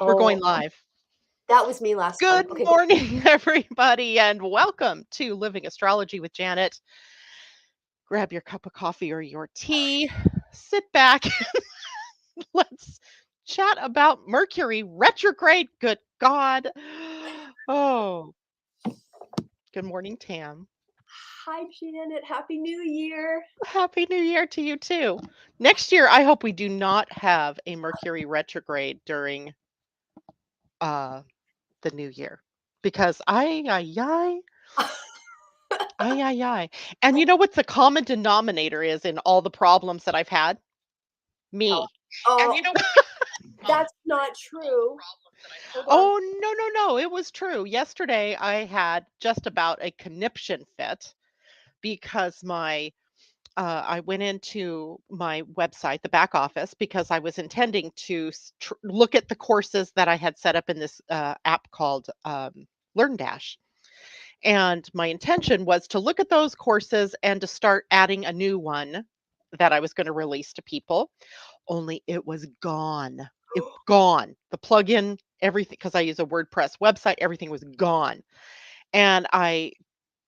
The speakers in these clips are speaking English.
We're going Oh, live. that was me last time. Good Okay. morning, everybody, and welcome to Living Astrology with Janet. Grab your cup of coffee or your tea, sit back, let's chat about Mercury retrograde. Good God. Oh, good morning, Tam. Hi, Janet. Happy New Year. Happy New Year to you, too. Next year, I hope we do not have a Mercury retrograde during uh, the new year because ay, ay, ay. And you know what the common denominator is in all the problems that I've had? Oh, Me. And oh, you know that's not true. Hold on. Oh, no, no, no, it was true. Yesterday, I had just about a conniption fit because I went into my website, the back office, because I was intending to look at the courses that I had set up in this app called LearnDash. And my intention was to look at those courses and to start adding a new one that I was going to release to people, only it was gone. It gone. The plugin, everything, because I use a WordPress website, everything was gone. And I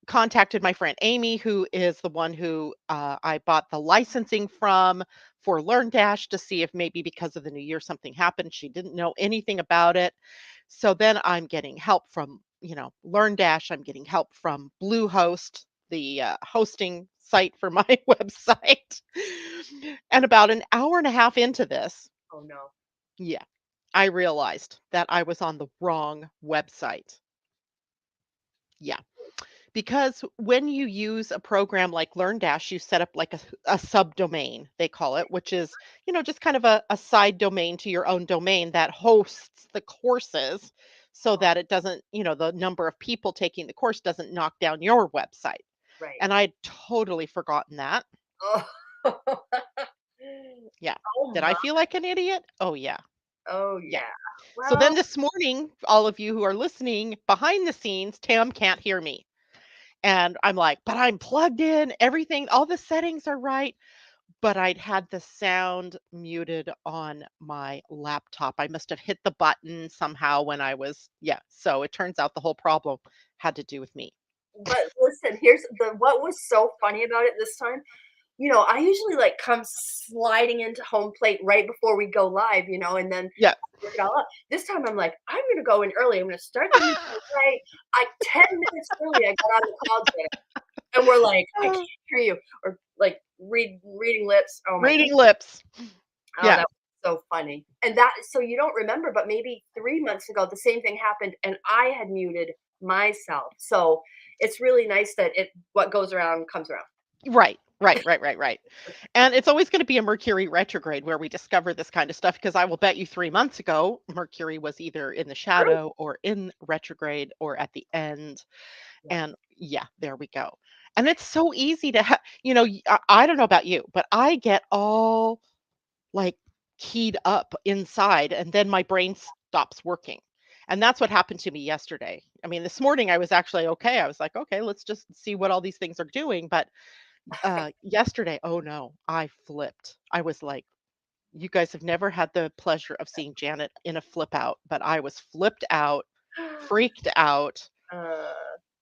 contacted my friend Amy, who is the one who I bought the licensing from for LearnDash, to see if maybe because of the new year something happened. She didn't know anything about it. So then I'm getting help from, LearnDash. I'm getting help from Bluehost, the hosting site for my website. And about an hour and a half into this, Oh, no. yeah, I realized that I was on the wrong website. Yeah. Because when you use a program like LearnDash, you set up like a subdomain, they call it, which is, just kind of a side domain to your own domain that hosts the courses so Oh, that it doesn't, the number of people taking the course doesn't knock down your website. right. And I'd totally forgotten that. Oh, Yeah. oh Did I my. feel like an idiot? Oh, yeah. Oh, Yeah. yeah. So then Well, this morning, all of you who are listening behind the scenes, Tam can't hear me. And I'm like, "But I'm plugged in, everything, all the settings are right." But I'd had the sound muted on my laptop. I must have hit the button somehow when I was yeah, so it turns out the whole problem had to do with me. but listen, here's what was so funny about it this time. I usually like come sliding into home plate right before we go live, and then Yeah. work it all out. This time I'm like, I'm gonna go in early. I'm gonna start the meeting right. 10 minutes early, I got on the call today, and we're like, I can't hear you, or like reading lips. Oh my god. Reading lips. Oh, Yeah. that was so funny. And that so you don't remember, but maybe 3 months ago the same thing happened, and I had muted myself. So it's really nice that it what goes around comes around. Right. Right, right, right, right. And it's always gonna be a Mercury retrograde where we discover this kind of stuff, because I will bet you 3 months ago, Mercury was either in the True. shadow or in retrograde or at the end. Yeah. And yeah, there we go. And it's so easy to I don't know about you, but I get all like keyed up inside and then my brain stops working. And that's what happened to me yesterday. I mean, this morning I was actually okay. I was like, okay, let's just see what all these things are doing. But yesterday, oh no, I flipped. I was like, you guys have never had the pleasure of seeing Janet in a flip out, but I was flipped out, freaked out. Uh,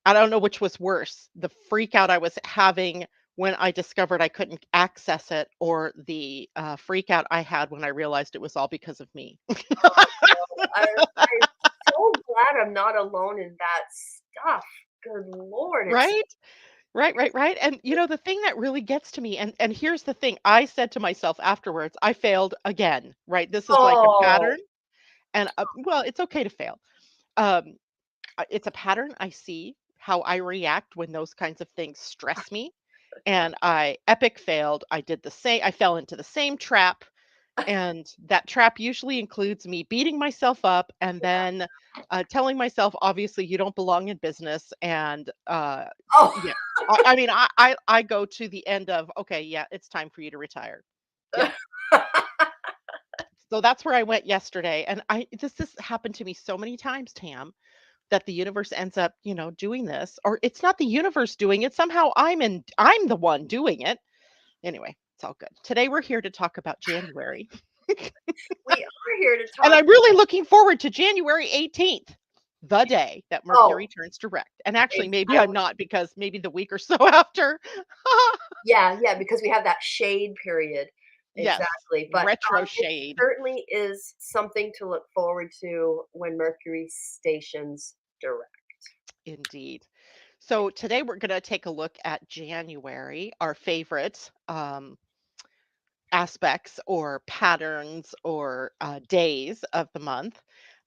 I don't know which was worse, the freak out I was having when I discovered I couldn't access it, or the freak out I had when I realized it was all because of me. oh, I'm so glad I'm not alone in that stuff. Good Lord, it's Right? Right, right, right. And the thing that really gets to me, and here's the thing, I said to myself afterwards, I failed again, right? This is like a oh, pattern. And well, it's okay to fail. Um, it's a pattern I see how I react when those kinds of things stress me. And I epic failed. I did the same. I fell into the same trap. And that trap usually includes me beating myself up and then telling myself, obviously, you don't belong in business. And oh. yeah, I mean, I go to the end of, okay, yeah, it's time for you to retire. Yeah. So that's where I went yesterday. And this happened to me so many times, Tam, that the universe ends up, doing this, or it's not the universe doing it. Somehow I'm the one doing it. Anyway, it's all good. Today we're here to talk about January. We are here to And talk. I'm really looking forward to January 18th, the day that Oh, Mercury turns direct. And actually, maybe I I'm not because maybe the week or so after. yeah, yeah, because we have that shade period. Yes, Exactly. But retro it shade certainly is something to look forward to when Mercury stations direct. indeed. So today we're going to take a look at January, our favorite aspects or patterns or days of the month.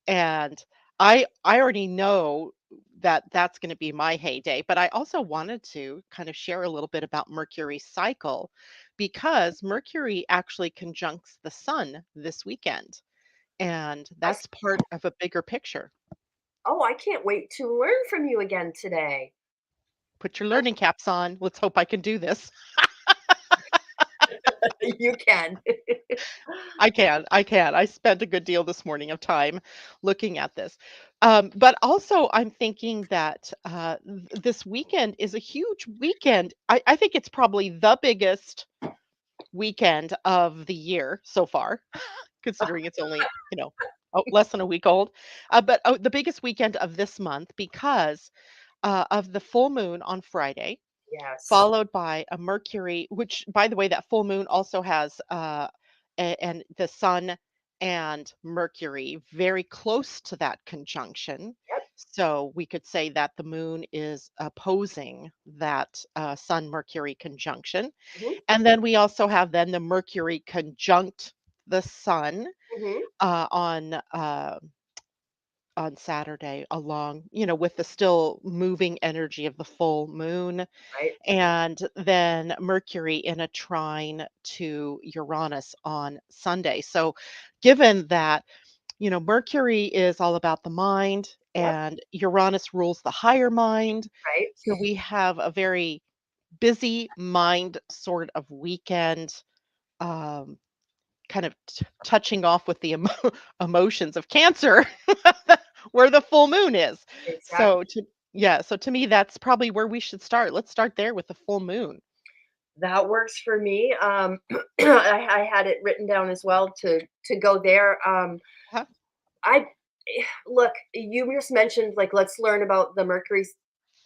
And I already know that that's going to be my heyday, but I also wanted to kind of share a little bit about Mercury's cycle because Mercury actually conjuncts the sun this weekend, and I that's part of a bigger picture. Oh, I can't wait to learn from you again today. Put your learning caps on. Let's hope I can do this. You can. I can. I can. I spent a good deal this morning of time looking at this. But also, I'm thinking that this weekend is a huge weekend. I think it's probably the biggest weekend of the year so far, considering it's only, less than a week old. But the biggest weekend of this month because of the full moon on Friday, Yes. followed by a Mercury, which, by the way, that full moon also has and the sun and Mercury very close to that conjunction. Yep. So we could say that the moon is opposing that sun Mercury conjunction. Mhm. And then we also have then the Mercury conjunct the sun Mhm. uh, on uh, on Saturday along, with the still moving energy of the full moon, Right. and then Mercury in a trine to Uranus on Sunday. So, given that, Mercury is all about the mind Yep. and Uranus rules the higher mind. Right. So, we have a very busy mind sort of weekend, um, kind of touching off with the emotions of Cancer, where the full moon is. Exactly. So, yeah, so to me, that's probably where we should start. Let's start there with the full moon. That works for me. I had it written down as well to go there. Huh? I look. You just mentioned like let's learn about the Mercury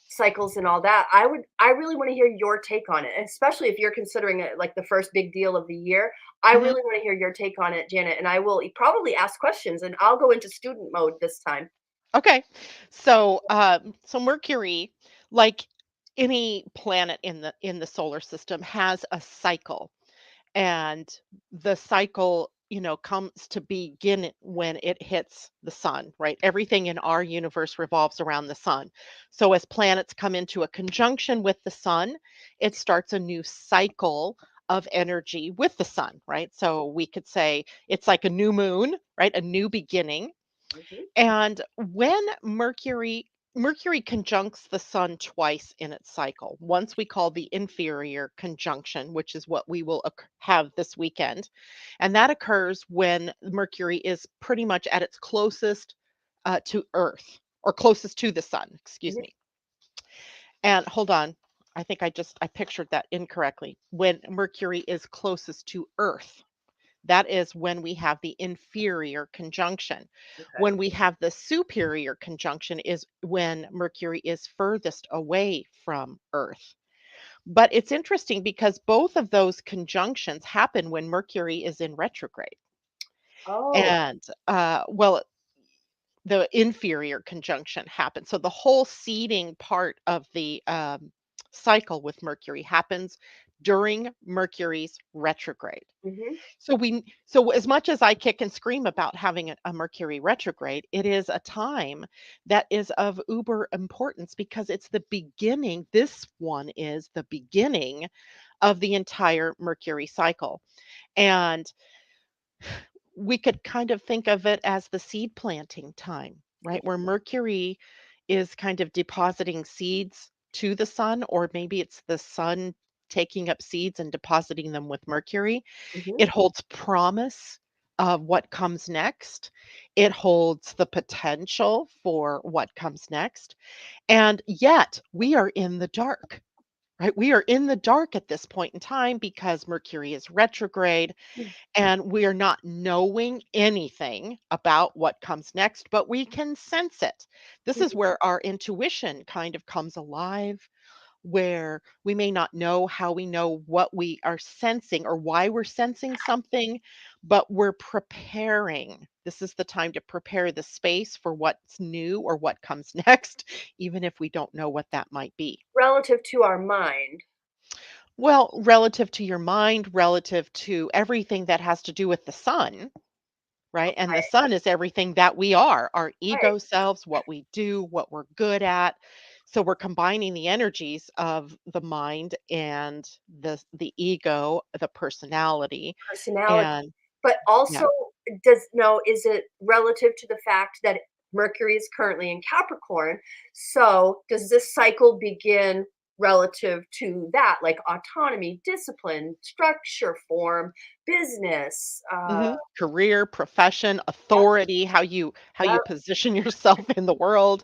cycles and all that. I really want to hear your take on it, especially if you're considering it like the first big deal of the year. I Mhm. really want to hear your take on it, Janet, and I will probably ask questions, and I'll go into student mode this time. Okay. So Mercury, like any planet in the solar system, has a cycle, and the cycle, comes to begin when it hits the sun, right? Everything in our universe revolves around the sun. So as planets come into a conjunction with the sun, it starts a new cycle of energy with the sun, right? So we could say it's like a new moon, right? A new beginning. Mhm. And when Mercury conjuncts the sun twice in its cycle. Once we call the inferior conjunction, which is what we will have this weekend. And that occurs when Mercury is pretty much at its closest to Earth or closest to the sun, excuse Mhm. me. And hold on, I pictured that incorrectly. When Mercury is closest to Earth, that is when we have the inferior conjunction. Okay. When we have the superior conjunction is when Mercury is furthest away from Earth. But it's interesting because both of those conjunctions happen when Mercury is in retrograde. Oh. And well, the inferior conjunction happens. So the whole seeding part of the cycle with Mercury happens during Mercury's retrograde. Mhm. So as much as I kick and scream about having a Mercury retrograde, it is a time that is of uber importance because it's the beginning. This one is the beginning of the entire Mercury cycle. And we could kind of think of it as the seed planting time, right? Where Mercury is kind of depositing seeds to the sun, or maybe it's the sun taking up seeds and depositing them with Mercury. Mhm. It holds promise of what comes next. It holds the potential for what comes next. And yet we are in the dark. right? We are in the dark at this point in time because Mercury is retrograde Mm, and we are not knowing anything about what comes next, but we can sense it. This is mhm. where our intuition kind of comes alive, where we may not know how we know what we are sensing or why we're sensing something, but we're preparing. This is the time to prepare the space for what's new or what comes next, even if we don't know what that might be. Relative to our mind. Well, relative to your mind, relative to everything that has to do with the sun, right? And the Right, sun is everything that we are, our right. ego selves, what we do, what we're good at. So we're combining the energies of the mind and the ego, the personality, Personality. and But yeah. also, does no, is it relative to the fact that Mercury is currently in Capricorn? So does this cycle begin relative to that, like autonomy, discipline, structure, form, business? Career, profession, Yep, authority, how you yep, position yourself in the world,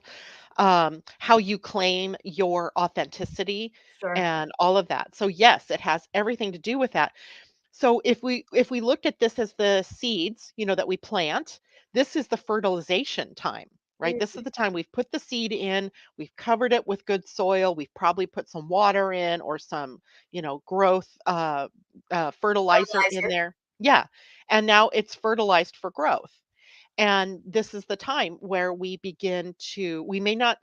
how you claim your authenticity sure. and all of that. So yes, it has everything to do with that. So if we looked at this as the seeds, that we plant, this is the fertilization time, right? This is Mm, the time we've put the seed in, we've covered it with good soil, we've probably put some water in or some, growth fertilizer in fertilizer. there. Yeah. And now it's fertilized for growth. And this is the time where we may not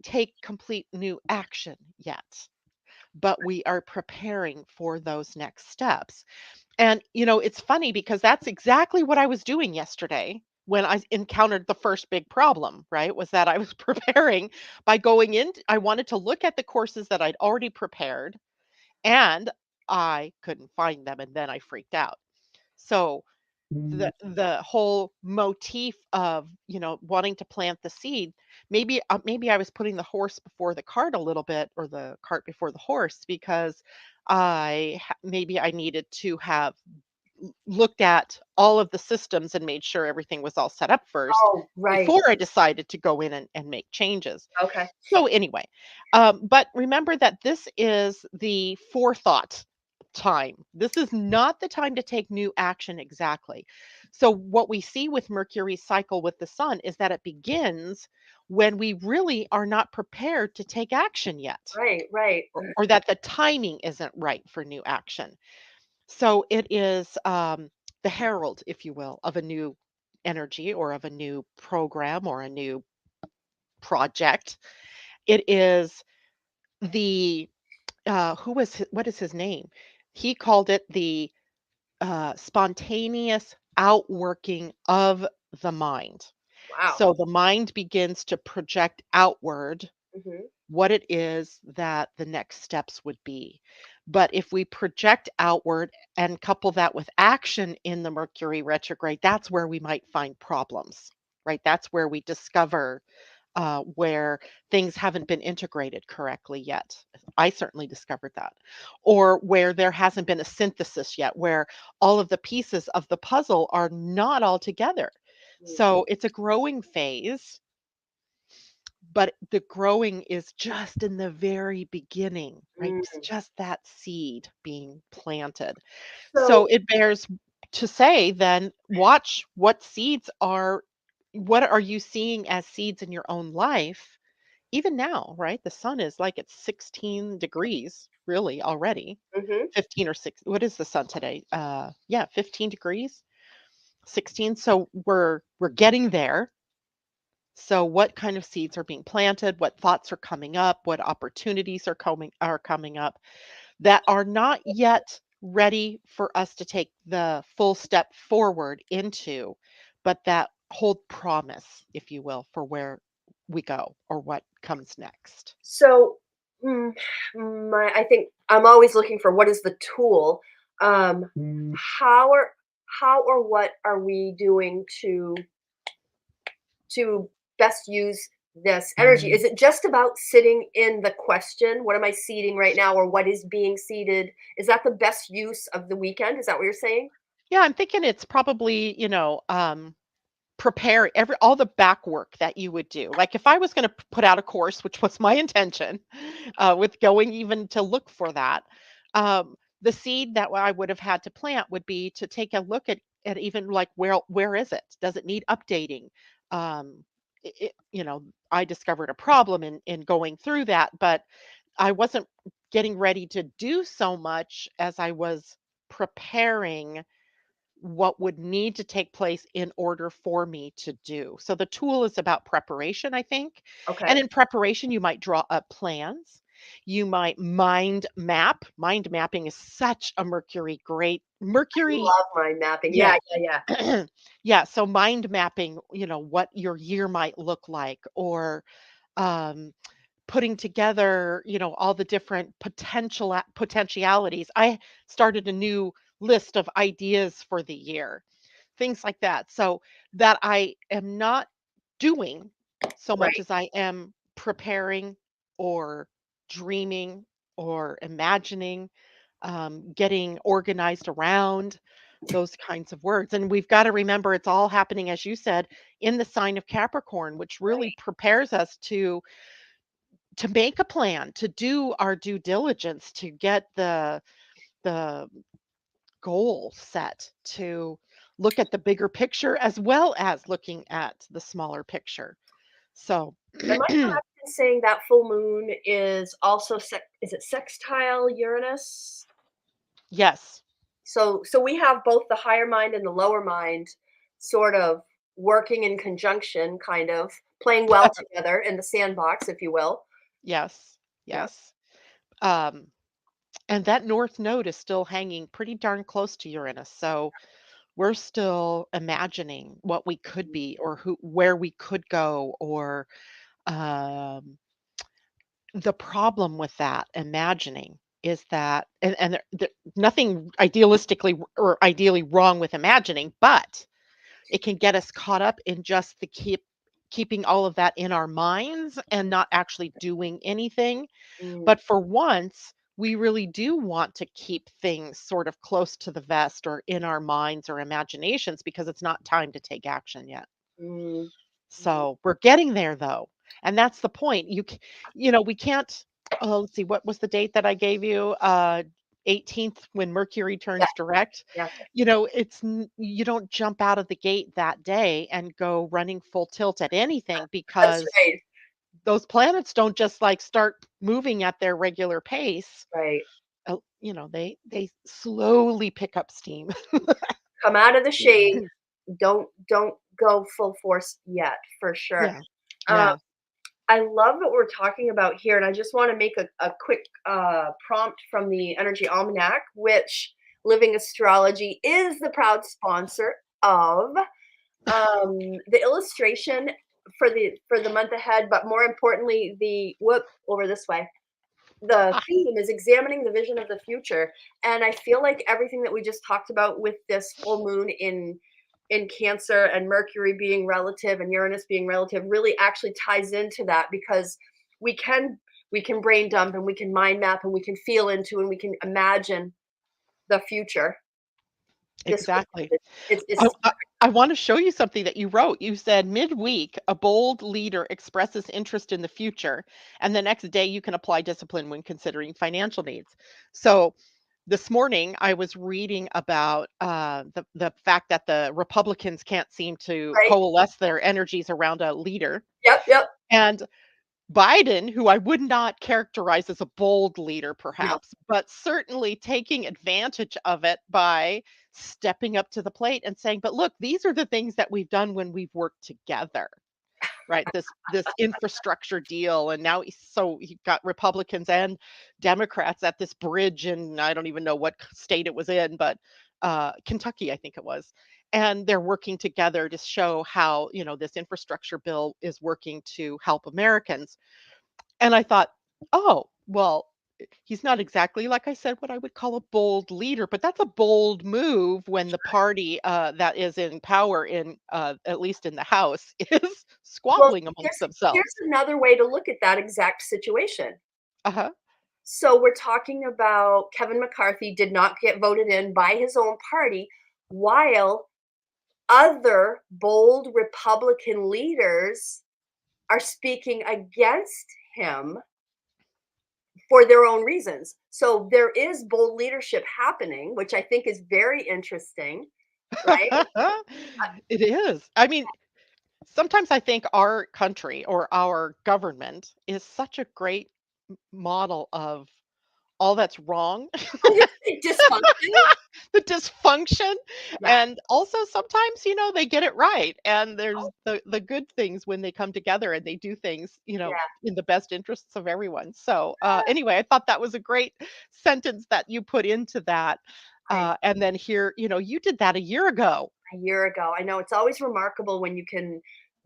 take complete new action yet, but we are preparing for those next steps. And, it's funny because that's exactly what I was doing yesterday when I encountered the first big problem, right? Was that I was preparing by going in. I wanted to look at the courses that I'd already prepared and I couldn't find them. And then I freaked out. So the whole motif of wanting to plant the seed, maybe I was putting the horse before the cart a little bit, or the cart before the horse, because maybe I needed to have looked at all of the systems and made sure everything was all set up first Oh, right. before I decided to go in and make changes. Okay. So anyway, but remember that this is the forethought time. This is not the time to take new action exactly. So what we see with Mercury's cycle with the sun is that it begins when we really are not prepared to take action yet, Right, right. or that the timing isn't right for new action. So it is the herald, if you will, of a new energy or of a new program or a new project. It is the what is his name? He called it the spontaneous outworking of the mind. Wow. So the mind begins to project outward Mhm. what it is that the next steps would be. But if we project outward and couple that with action in the Mercury retrograde, that's where we might find problems, right? That's where we discover where things haven't been integrated correctly yet. I certainly discovered that. Or where there hasn't been a synthesis yet, where all of the pieces of the puzzle are not all together. Mm, So it's a growing phase, but the growing is just in the very beginning, right? It's mm. just that seed being planted. So So it bears to say then, watch what are you seeing as seeds in your own life even now, right? The sun is like at 16 degrees really already. mhm. 15 or 6. What is the sun today? Yeah, 15 degrees, 16. So we're getting there. So what kind of seeds are being planted? What thoughts are coming up? What opportunities are coming up that are not yet ready for us to take the full step forward into, but that hold promise, if you will, for where we go or what comes next. So, mm, I think I'm always looking for what is the tool. How are how or what are we doing to best use this energy? Is it just about sitting in the question? What am I seeding right now, or what is being seeded? Is that the best use of the weekend? Is that what you're saying? Yeah, I'm thinking it's probably, prepare all the back work that you would do. Like if I was going to put out a course, which was my intention, with going even to look for that, the seed that I would have had to plant would be to take a look at even like where is it? Does it need updating? Um, you know, I discovered a problem in going through that, but I wasn't getting ready to do so much as I was preparing what would need to take place in order for me to do. So the tool is about preparation, I think. And Okay. in preparation, you might draw up plans. You might mind map. Mind mapping is such a Mercury, Love mind mapping. Yeah, yeah. yeah, yeah. Yeah, so mind mapping, what your year might look like, or um putting together, all the different potentialities. I started a new list of ideas for the year, things like that. So that I am not doing so much Right. as I am preparing or dreaming or imagining, getting organized around those kinds of words. And we've got to remember it's all happening, as you said, in the sign of Capricorn, which really Right. prepares us to make a plan, to do our due diligence, to get the goal set, to look at the bigger picture as well as looking at the smaller picture. So, Am I correct in saying that full moon is also is it sextile Uranus? yes. So we have both the higher mind and the lower mind sort of working in conjunction, kind of playing well together in the sandbox, if you will. Yes. Yeah. Yes. Um, and that north node is still hanging pretty darn close to Uranus. So we're still imagining what we could be, or where we could go, or um, the problem with that imagining is that, and nothing idealistically or ideally wrong with imagining, but it can get us caught up in just the keeping all of that in our minds and not actually doing anything. Mm, But for once, we really do want to keep things sort of close to the vest or in our minds or imaginations because it's not time to take action yet. mm, mm. So we're getting there though. And that's the point. We can't, let's see, what was the date that I gave you? 18th, when Mercury Yeah, turns direct. yeah. You don't jump out of the gate that day and go running full tilt at anything, That's because right. those planets don't just like start moving at their regular pace. Right. They slowly pick up steam. Come out of the shade. Don't go full force yet, for sure. Yeah. Um, Yeah. I love what we're talking about here, and I just want to make a quick prompt from the Energy Almanac, which Living Astrology is the proud sponsor of. The illustration for the month ahead, but more importantly, the whoop over this way. The theme is examining the vision of the future, and I feel like everything that we just talked about with this full moon in Cancer and Mercury being relative and Uranus being relative really actually ties into that, because we can we can brain dump and we can mind map and we can feel into and we can imagine the future. This Exactly. I it's I I wanna show you something that you wrote. You said, "Midweek, a bold leader expresses interest in the future, and the next day you can apply discipline when considering financial needs." So, this morning, I was reading about, the fact that the Republicans can't seem to right. coalesce their energies around a leader, Yep, yep. and Biden, who I would not characterize as a bold leader No. perhaps, but certainly taking advantage of it by stepping up to the plate and saying, "But look, these are the things that we've done when we've worked together." Right? This infrastructure deal, and now he got Republicans and Democrats at this bridge, and I don't even know what state it was in, but Kentucky, I think it was. And they're working together to show how, this infrastructure bill is working to help Americans. And I thought, "Oh, well, he's not exactly, like I said, what I would call a bold leader, but that's a bold move when the party, that is in power at least in the House, is Well, squabbling amongst here's themselves." another way to look at that exact situation. Uh-huh. So we're talking about Kevin McCarthy did not get voted in by his own party, while other bold Republican leaders are speaking against him for their own reasons. So there is bold leadership happening, which I think is very interesting, right? It is. I mean, sometimes I think our country or our government is such a great model of all that's wrong, Oh, you think dysfunction? the dysfunction, Yeah. and also sometimes, they get it right, and there's Oh, the good things when they come together and they do things, yeah. in the best interests of everyone. So, anyway, I thought that was a great sentence that you put into that, I and then here, you did that a year ago. a year ago. I know it's always remarkable when you can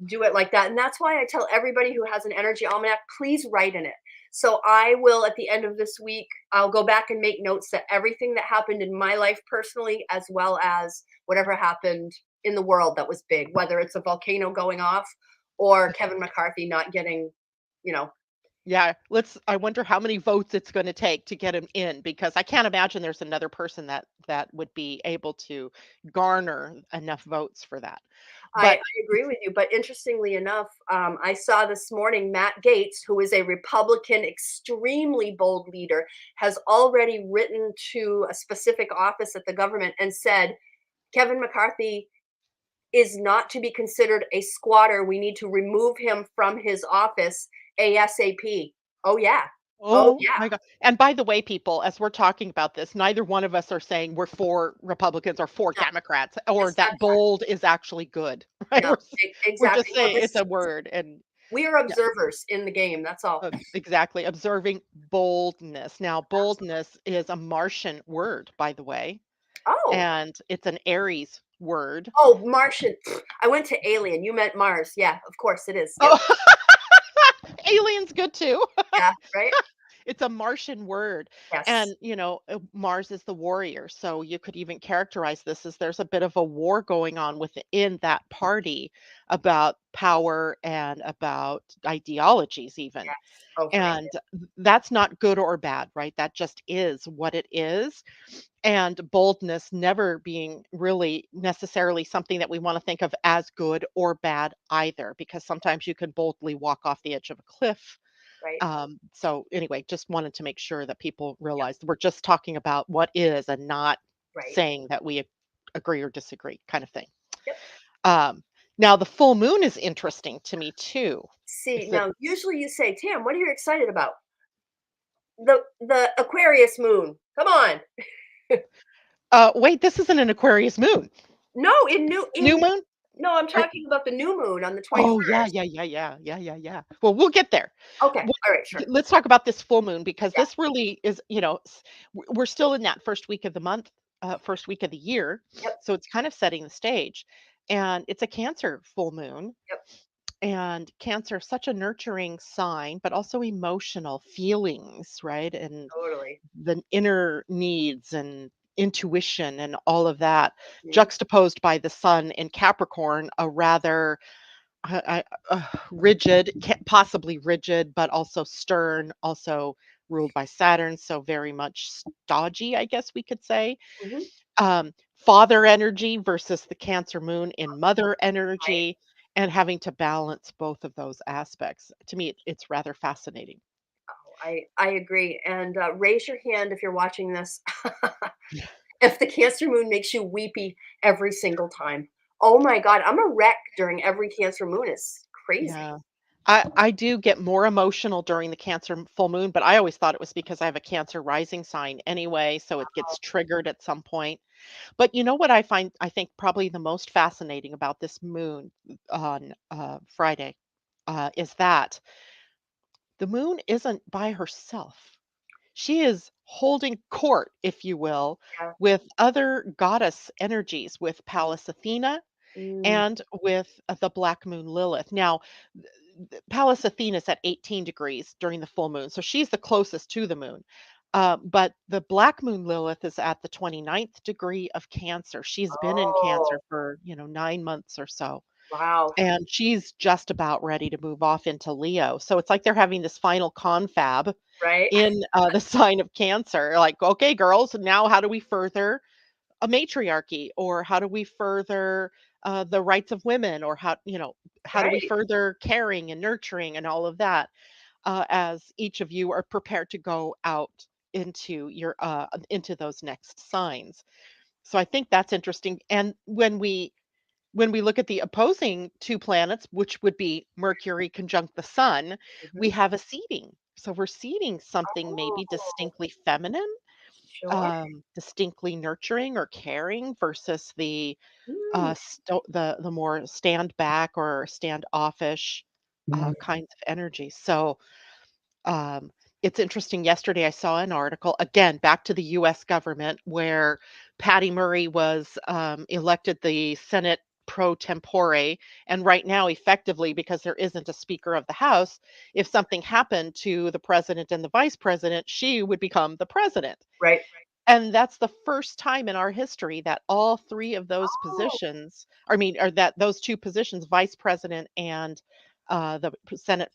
do it like that. And that's why I tell everybody who has an energy almanac, please write in it. So I will, at the end of this week, I'll go back and make notes that everything that happened in my life personally, as well as whatever happened in the world that was big, whether it's a volcano going off or Kevin McCarthy not getting, you know, Yeah, I wonder how many votes it's gonna take to get him in, because I can't imagine there's another person that would be able to garner enough votes for that. I But agree with you, but interestingly enough, I saw this morning Matt Gaetz, who is a Republican, extremely bold leader, has already written to a specific office at the government and said, Kevin McCarthy is not to be considered a squatter. We need to remove him from his office ASAP. Oh, yeah. Oh, oh yeah. my god, and by the way, people, as we're talking about this, neither one of us are saying we're for Republicans or for No, Democrats or it's not that bold is actually good, right? no, We're just exactly. No, saying this it's is a word, and we are yeah. observers in the game. That's all. Exactly, observing boldness. Now, boldness is a Martian word, by the way, Oh, and it's an Aries word. oh, Martian. I went to Alien. You meant Mars. Yeah, of course it is. Yep. Oh, alien's good too. Yeah, right? It's a Martian word, Yes. and, Mars is the warrior, so you could even characterize this as there's a bit of a war going on within that party about power and about ideologies even. Yes. Oh, for And sure. that's not good or bad, right? That just is what it is. And boldness never being really necessarily something that we want to think of as good or bad either, because sometimes you can boldly walk off the edge of a cliff. Right. So anyway, just wanted to make sure that people Yep. realize we're just talking about what is and not Right. saying that we agree or disagree, kind of thing. Yep. Um, Now the full moon is interesting to me too. See, It's a now usually you say, Tam, what are you excited about? The Aquarius moon. Come on. wait, this isn't an Aquarius moon. No, in new New in moon? no, I'm Or talking about the new moon on the oh, yeah, 21st. yeah, yeah, yeah, yeah, yeah, yeah. Well, we'll get there. Okay. W All right, sure. Let's talk about this full moon, because Yeah. this really is, we're still in that first week of the month, first week of the year, Yep. so it's kind of setting the stage. And it's a Cancer full moon, Yep. and Cancer, such a nurturing sign, but also emotional feelings, right? And Totally. the inner needs and intuition and all of that, Mhm. juxtaposed by the sun in Capricorn, a rather rigid, possibly rigid, but also stern, also ruled by Saturn, so very much stodgy, I guess we could say. Mhm. Father energy versus the Cancer moon in mother Right. energy, and having to balance both of those aspects. To me, it's rather fascinating. Oh, I agree. And raise your hand if you're watching this. If the Cancer moon makes you weepy every single time. Oh my God, I'm a wreck during every Cancer moon. It's crazy. Yeah. I do get more emotional during the Cancer full moon, but I always thought it was because I have a Cancer rising sign anyway, so it gets triggered at some point. But you know what I think probably the most fascinating about this moon on Friday is that the moon isn't by herself. She is holding court, if you will, Yeah. with other goddess energies, with Pallas Athena Mm. and with the black moon Lilith. Now, Pallas Athena is at 18 degrees during the full moon, so she's the closest to the moon. But the black moon Lilith is at the 29th degree of Cancer. She's been in Cancer Oh, for, 9 months or so. wow. And she's just about ready to move off into Leo. So it's like they're having this final confab Right? in the sign of Cancer. Like, okay, girls, now how do we further a matriarchy, or how do we further the rights of women, or how do we Right. further caring and nurturing and all of that, as each of you are prepared to go out into those next signs. So I think that's interesting. And when we look at the opposing two planets, which would be Mercury conjunct the sun, we Mhm. have a seeding. So we're seeding something maybe Oh, distinctly feminine, sure. distinctly nurturing or caring, versus Mm, the more stand back or standoffish kinds of energy. So um, it's interesting. Yesterday, I saw an article, again, back to the US government, where Patty Murray was elected the Senate pro tempore. And right now, effectively, because there isn't a Speaker of the House, if something happened to the president and the vice president, she would become the president. right. And that's the first time in our history that all three of those Oh, positions, I mean, or that those two positions, vice president and Senate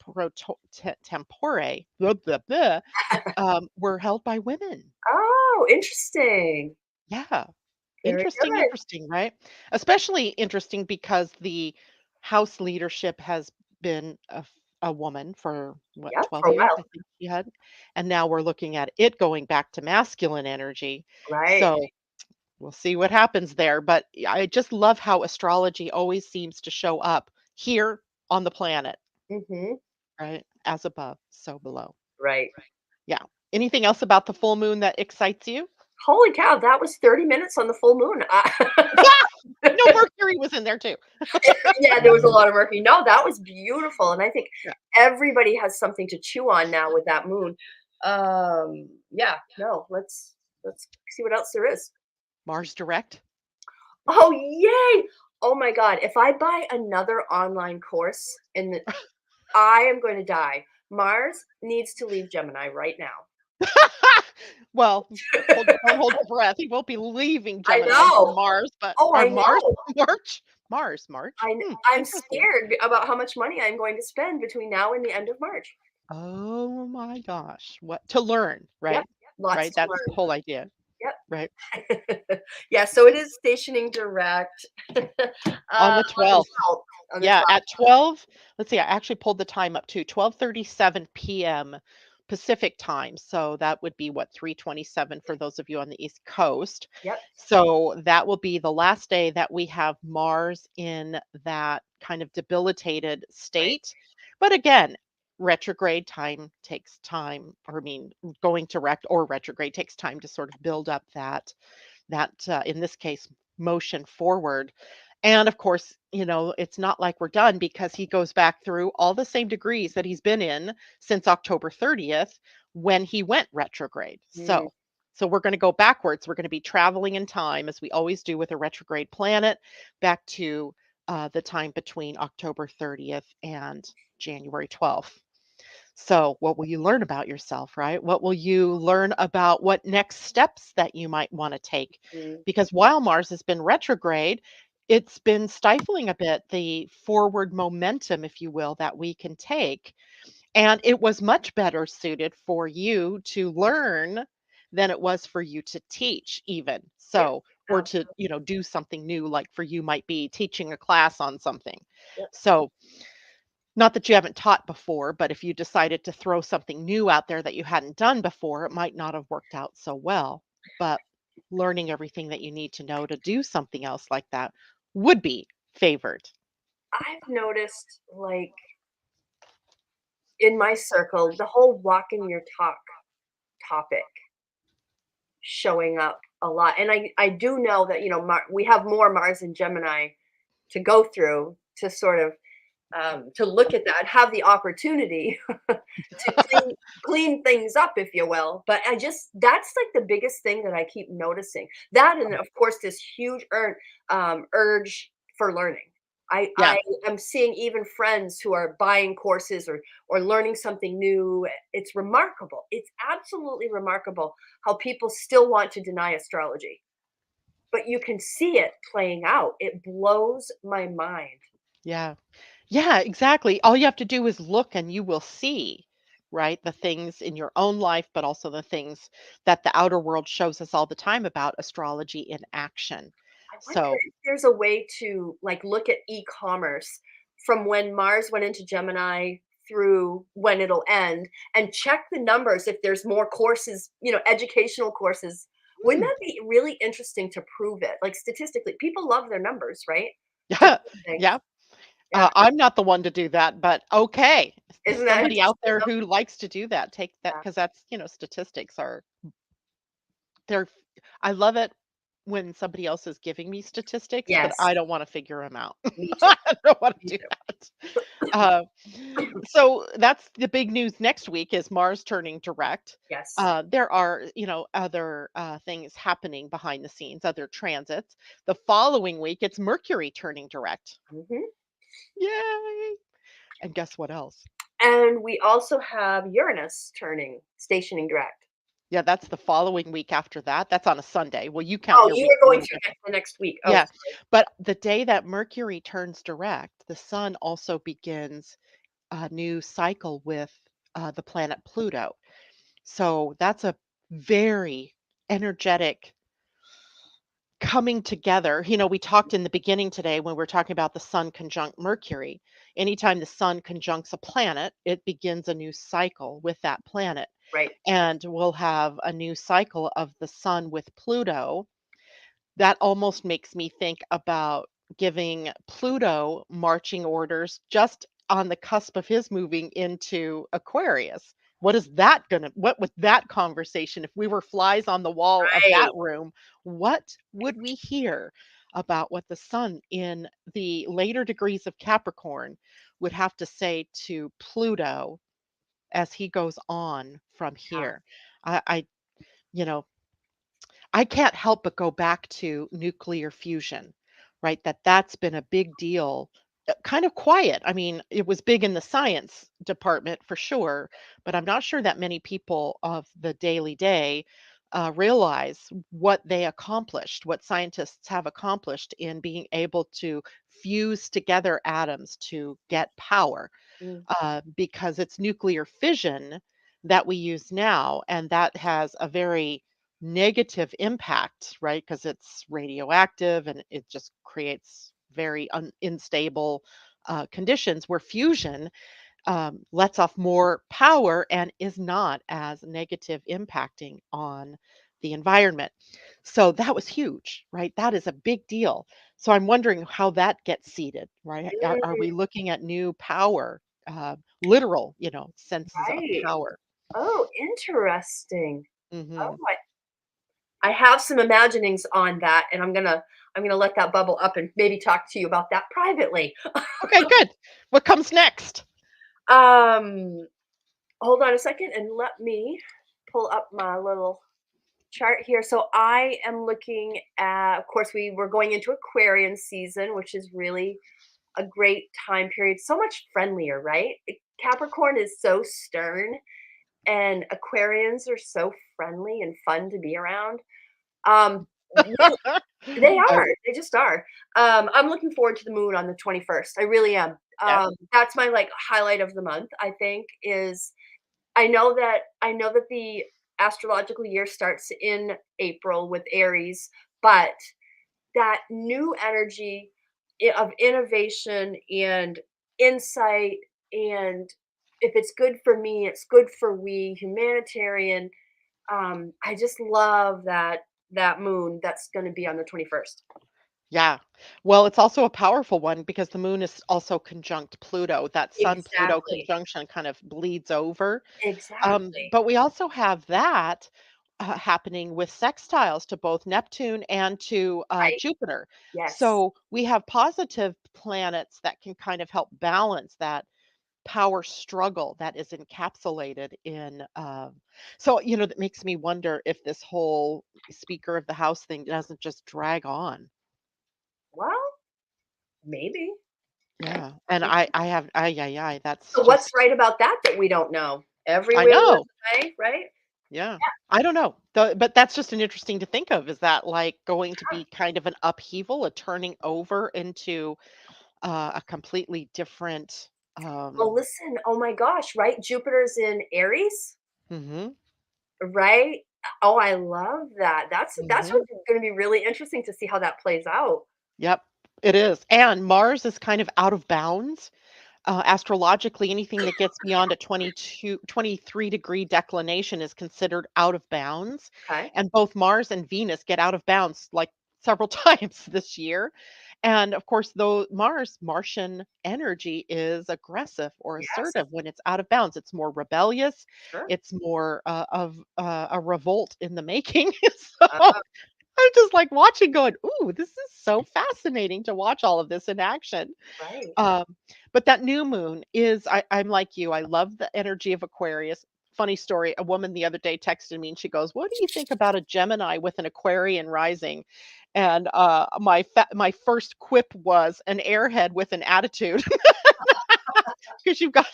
tempore, blah, blah, blah, were held by women. oh, interesting. Yeah. Very Interesting, good. interesting, right? Especially interesting because the House leadership has been a woman for what, Yeah, 12 for a years, while. I think she had. And now we're looking at it going back to masculine energy. Right. So we'll see what happens there, but I just love how astrology always seems to show up here on the planet, Mhm. right? As above, so below. Right. Yeah. Anything else about the full moon that excites you? Holy cow, that was 30 minutes on the full moon. No, Mercury was in there too. Yeah, there was a lot of Murphy. No, that was beautiful, and I think Yeah. everybody has something to chew on now with that moon. Yeah, no, let's see what else there is. Mars direct. Oh, yay! Oh my god, if I buy another online course in the I am going to die. Mars needs to leave Gemini right now. Well, don't hold your breath. He won't be leaving I Gemini for know. Mars, but Oh, or I Mars know. March. Mars, March. I'm Interesting. scared about how much money I'm going to spend between now and the end of March. Oh my gosh. What to learn, Yep, right? lots Right? to That's the learn. whole idea, right? Yep. Yeah, so it is stationing direct On the on the 12th. 12th. On the Yeah, 12th. at 12, let's see, I actually pulled the time up too, 12:37 PM Pacific time. So that would be what, 3:27 for those of you on the East Coast. Yep. So that will be the last day that we have Mars in that kind of debilitated Right. state. But again, retrograde time takes time, or I mean, going to rect or retrograde takes time to sort of build up that in this case motion forward. And of course, it's not like we're done, because he goes back through all the same degrees that he's been in since October 30th when he went retrograde. Mm, So we're going to go backwards. We're going to be traveling in time, as we always do with a retrograde planet, back to the time between October 30th and January 12th. So, what will you learn about yourself, right? What will you learn about what next steps that you might want to take? mm, Because while Mars has been retrograde, it's been stifling a bit the forward momentum, if you will, that we can take. And it was much better suited for you to learn than it was for you to teach, even. yep. So, or to, Absolutely. do something new, like for you might be teaching a class on something. Yep. So, not that you haven't taught before, but if you decided to throw something new out there that you hadn't done before, it might not have worked out so well. But learning everything that you need to know to do something else like that would be favored. I've noticed, like, in my circle, the whole walking your talk topic showing up a lot. And I do know that, we have more Mars and Gemini to go through to sort of to look at that, have the opportunity to clean things up, if you will. But that's like the biggest thing that I keep noticing. That, and of course this huge urge for learning. I Yeah. am seeing even friends who are buying courses or learning something new. It's remarkable. It's absolutely remarkable how people still want to deny astrology, but you can see it playing out. It blows my mind. Yeah. Yeah, exactly. All you have to do is look and you will see, right? The things in your own life, but also the things that the outer world shows us all the time about astrology in action. I wonder So, if there's a way to, like, look at e-commerce from when Mars went into Gemini through when it'll end, and check the numbers if there's more courses, educational courses. Wouldn't hmm, that be really interesting to prove it? Like, statistically, people love their numbers, right? It's a yeah, good thing. yeah. Yeah. I'm not the one to do that, but okay. Isn't that Somebody out interesting there though? who likes to do that, take that Yeah. because that's, statistics are they're I love it when somebody else is giving me statistics, but Yes. I don't wanna figure them out. Me too. I don't wanna Me do too. that. Uh, so that's the big news next week is Mars turning direct. Yes. There are, other things happening behind the scenes, other transits. The following week, it's Mercury turning direct. Mhm. Yay! And guess what else? And we also have Uranus stationing direct. Yeah, that's the following week after that. That's on a Sunday. Well, you count Oh, your you week were a going little through different. the next week. Oh, Yeah, sorry. but the day that Mercury turns direct, the sun also begins a new cycle with the planet Pluto. So that's a very energetic coming together. We talked in the beginning today when we are talking about the sun conjunct Mercury. Anytime the sun conjuncts a planet, it begins a new cycle with that planet. Right. And we'll have a new cycle of the sun with Pluto. That almost makes me think about giving Pluto marching orders just on the cusp of his moving into Aquarius. What with that conversation, if we were flies on the wall of that Right. room, what would we hear about what the sun in the later degrees of Capricorn would have to say to Pluto as he goes on from Yeah. here? I you know, I can't help but go back to nuclear fusion, right? That's been a big deal. Kind of quiet. I mean, it was big in the science department for sure, but I'm not sure that many people of the daily day realize what they accomplished, what scientists have accomplished in being able to fuse together atoms to get power Mm, because it's nuclear fission that we use now, and that has a very negative impact, right? Because it's radioactive and it just creates very unstable conditions where fusion lets off more power and is not as negative impacting on the environment. So that was huge, right? That is a big deal. So I'm wondering how that gets seeded, right? Are we mm, looking at new power, literal, senses of right. power? Oh, interesting. Oh, Hmm. I have some imaginings on that, and I'm gonna let that bubble up and maybe talk to you about that privately. Okay, good. What comes next? Um, hold on a second and let me pull up my little chart here. So I am looking at, of course, we were going into Aquarian season, which is really a great time period. So much friendlier, right? Capricorn is so stern, and Aquarians are so friendly and fun to be around. Um, really, they I, are. They just are. I'm looking forward to the moon on the 21st. I really am. yeah. That's my like highlight of the month. I think is I know that the astrological year starts in April with Aries, but that new energy of innovation and insight, and if it's good for me, it's good for we, humanitarian. I just love that moon that's going to be on the 21st. Yeah. Well, it's also a powerful one because the moon is also conjunct Pluto. That Sun Pluto Exactly. conjunction kind of bleeds over. Exactly. But we also have that happening with sextiles to both Neptune and to Right. Jupiter. Yes. So we have positive planets that can kind of help balance that power struggle that is encapsulated in. So, that makes me wonder if this whole Speaker of the House thing doesn't just drag on. Well, maybe. Yeah, and I have ay, that's So what's just right about that that we don't know? Every I whit was know. a way, right? Yeah. I don't know. But that's just an interesting to think of. Is that like going to be kind of an upheaval, a turning over into a completely different Well, listen, oh my gosh, right? Jupiter's in Aries, mhm. right? Oh, I love that. That's Mhm. gonna be really interesting to see how that plays out. Yep, it is, and Mars is kind of out of bounds. Astrologically, anything that gets beyond a 23-degree declination is considered out of bounds, Okay. and both Mars and Venus get out of bounds, like, several times this year, and, of course, though Martian energy is aggressive or Yes, assertive when it's out of bounds. It's more rebellious, sure. it's more, of, a revolt in the making, Uh, so I'm just, like, watching going, "Ooh, this is so fascinating to watch all of this in action." right. Um, but that new moon is I'm like you, I love the energy of Aquarius. Funny story, a woman the other day texted me and she goes, "What do you think about a Gemini with an Aquarian rising?" And my first quip was an airhead with an attitude because you've got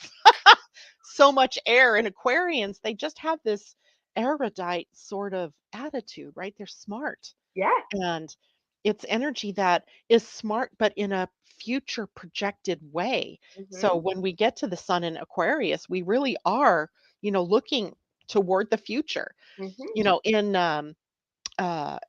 so much air in Aquarians, they just have this erudite sort of attitude, right? They're smart. Yeah. And it's energy that is smart, but in a future projected way. So Mhm, when we get to the sun in Aquarius, we really are, looking toward the future. mhm. In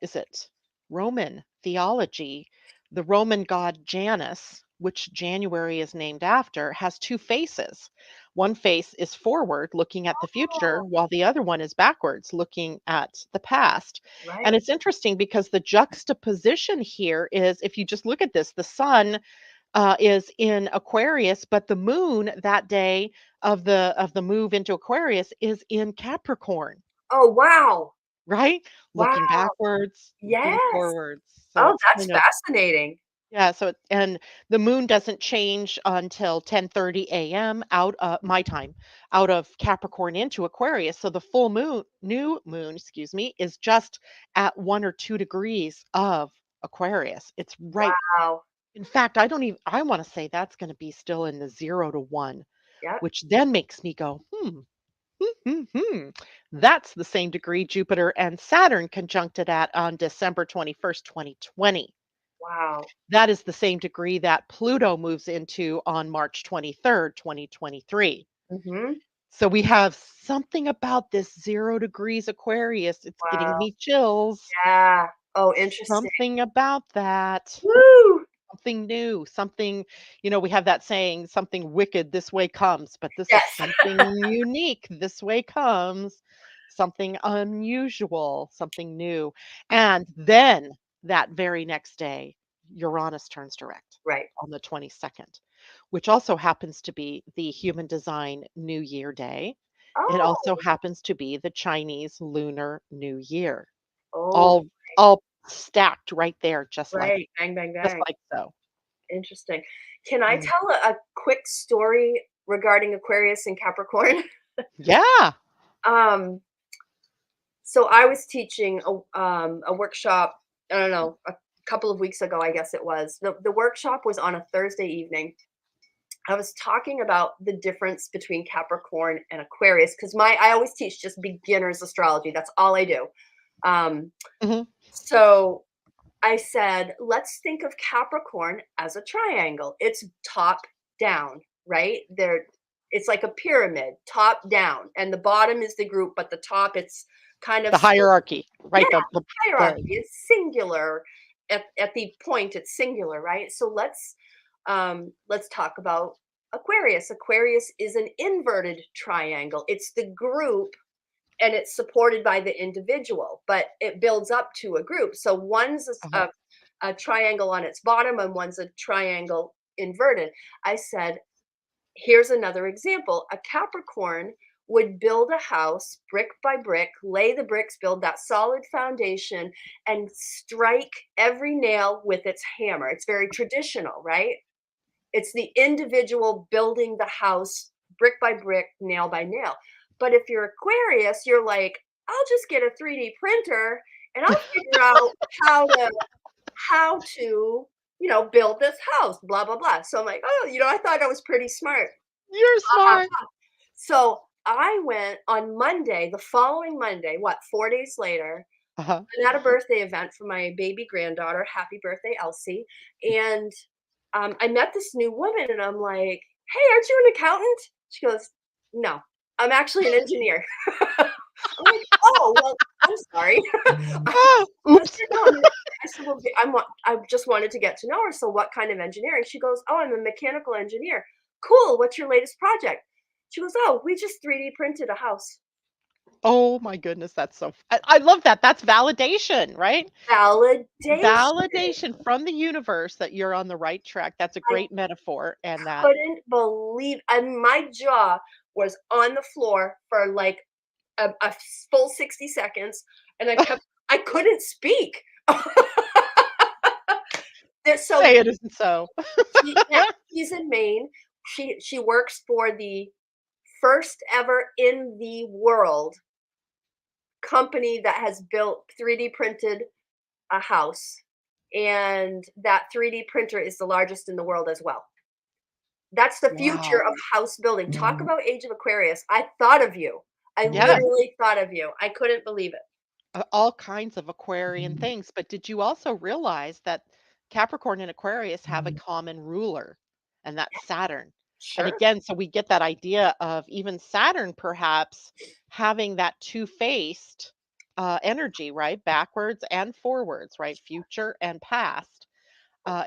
is it Roman theology, the Roman god Janus, which January is named after, has two faces. One face is forward, looking at the future, Oh, while the other one is backwards, looking at the past. And right. it's interesting because the juxtaposition here is if you just look at this, the sun is in Aquarius, but the moon that day of the move into Aquarius is in Capricorn. Oh, wow. Right? Looking Wow. backwards, looking Yes. forwards. So Oh, it's that's kind of fascinating. yeah, and the moon doesn't change until 10:30 a.m. out my time, out of Capricorn into Aquarius. So the full moon, new moon, excuse me, is just at 1 or 2 degrees of Aquarius. It's right. Wow. In fact, I want to say that's going to be still in the 0 to 1, Yep. which then makes me go, hmm. That's the same degree Jupiter and Saturn conjuncted at on December 21st, 2020. Wow. That is the same degree that Pluto moves into on March 23rd, 2023. Mhm. So we have something about this 0 degrees Aquarius. It's getting Wow. me chills. Yeah. Oh, interesting. Something about that. Woo! Something new, something, we have that saying, something wicked this way comes, but this is Yes. something unique this way comes, something unusual, something new. And then that very next day, Uranus turns direct Right. on the 22nd, which also happens to be the human design New Year day. It also Oh. happens to be the Chinese Lunar New Year. Oh, All stacked right there, right. Bang, bang, just bang. like so. Interesting. Can I Mm. tell a quick story regarding Aquarius and Capricorn? Yeah. Um, so I was teaching a workshop, I don't know, a couple of weeks ago, I guess it was. The workshop was on a Thursday evening. I was talking about the difference between Capricorn and Aquarius because my I always teach just beginners astrology. That's all I do. Um, Mhm. so I said, let's think of Capricorn as a triangle. It's top down, right? It's like a pyramid, top down, and the bottom is the group, but the top it's kind of The hierarchy, yeah, right? The hierarchy. It's singular. At the point, it's singular, right? So let's talk about Aquarius. Aquarius is an inverted triangle. It's the group and it's supported by the individual, but it builds up to a group. So one's uh-huh. a triangle on its bottom and one's a triangle inverted. I said, here's another example. A Capricorn would build a house brick by brick, lay the bricks, build that solid foundation, and strike every nail with its hammer. It's very traditional, right? It's the individual building the house brick by brick, nail by nail. But if you're Aquarius, you're like, I'll just get a 3D printer and I'll figure out how to how to, build this house, blah blah blah. So I'm like, oh, I thought I was pretty smart. You're Ha, ha, smart. ha. So I went on Monday, the following Monday, what, 4 days later, Uh-huh. I'm at a birthday event for my baby granddaughter. Happy birthday, Elsie. And I met this new woman and I'm like, hey, aren't you an accountant? She goes, no, I'm actually an engineer. I'm like, "Oh, well, I'm sorry." Oh, I oops. said, "No, I'm gonna." I said, "Well, I just wanted to get to know her, so what kind of engineering?" She goes, "Oh, I'm a mechanical engineer." "Cool, what's your latest project?" She goes, "Oh, we just 3D printed a house." Oh my goodness, that's so I love that. That's validation, right? Validation. Validation from the universe that you're on the right track. That's a I great metaphor, and that couldn't believe, and my jaw was on the floor for, like, a full 60 seconds, and I couldn't speak. So say it isn't so. yeah, she's in Maine. She works for the first ever in the world company that has built 3D printed a house, and that 3D printer is the largest in the world as well. That's the future Wow. of house building. Talk about Age of Aquarius. I thought of you. I Yes. literally thought of you. I couldn't believe it. All kinds of Aquarian things. But did you also realize that Capricorn and Aquarius have a common ruler, and that's Saturn? And Sure. again, so we get that idea of even Saturn perhaps having that two-faced energy, right? Backwards and forwards, right? Future and past.